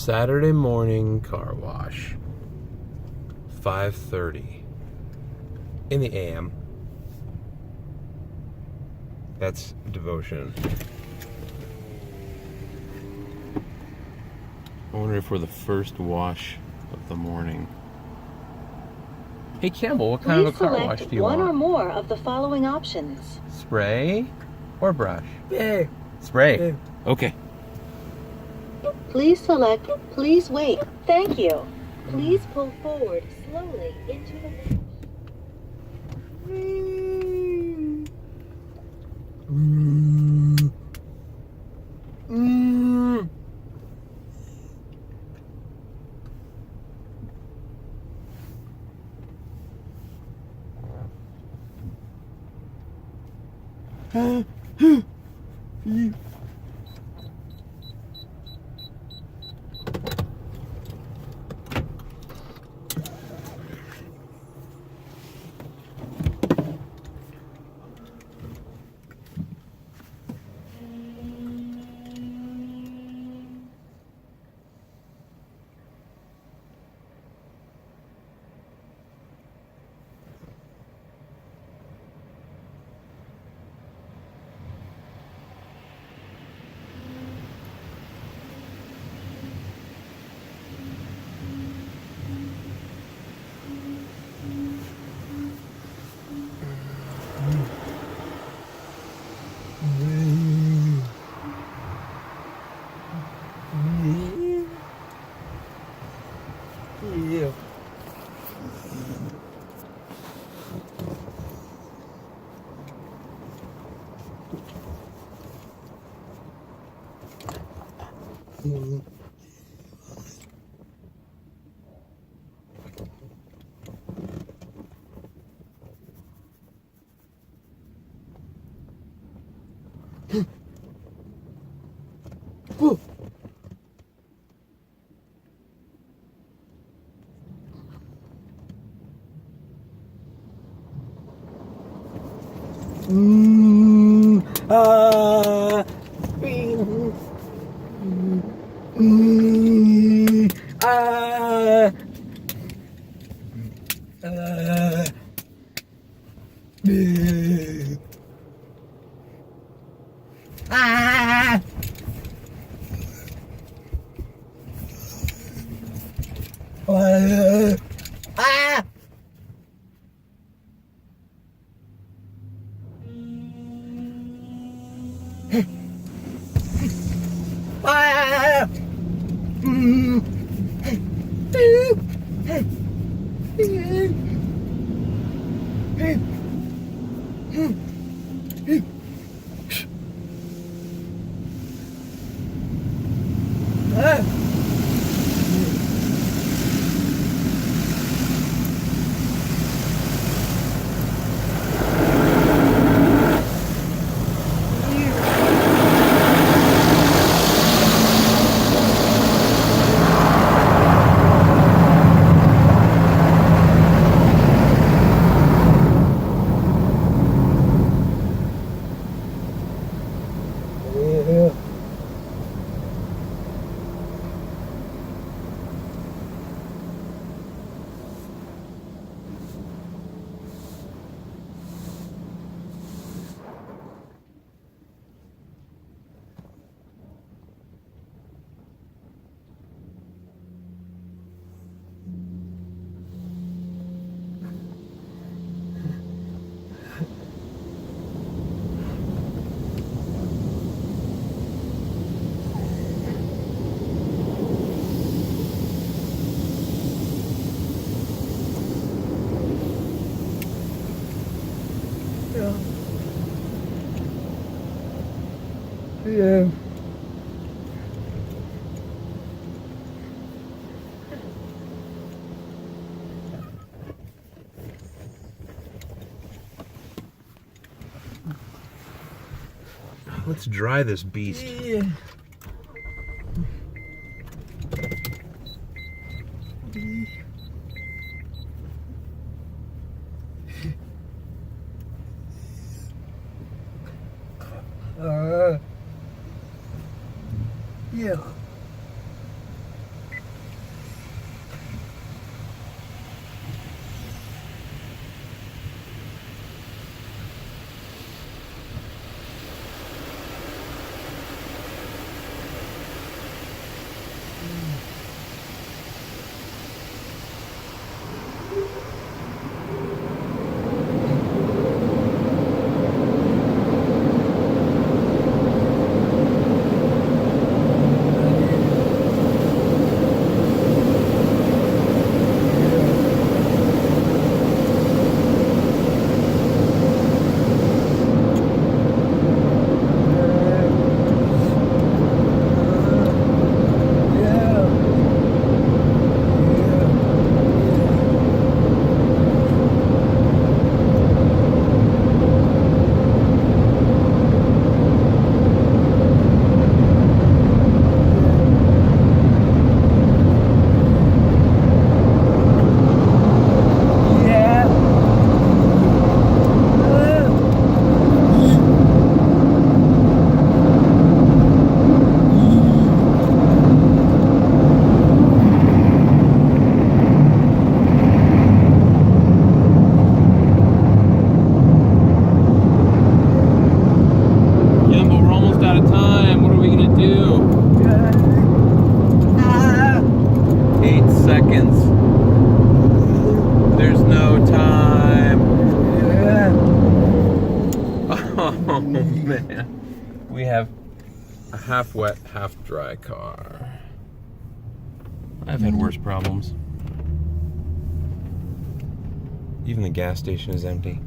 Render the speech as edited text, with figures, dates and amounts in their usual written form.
Saturday morning car wash. 5:30 in the AM. That's devotion. I wonder if we're the first wash of the morning. Hey Campbell, what kind of a car wash do you want? One or more of the following options. Spray or brush? Yeah. Spray. Yeah. Okay. Please select, please wait. Thank you. Please pull forward slowly into the wash. Yeah. Yeah. Let's dry this beast. Yeah. Yeah. Man, we have a half wet, half dry car. I've had worse problems. Even the gas station is empty.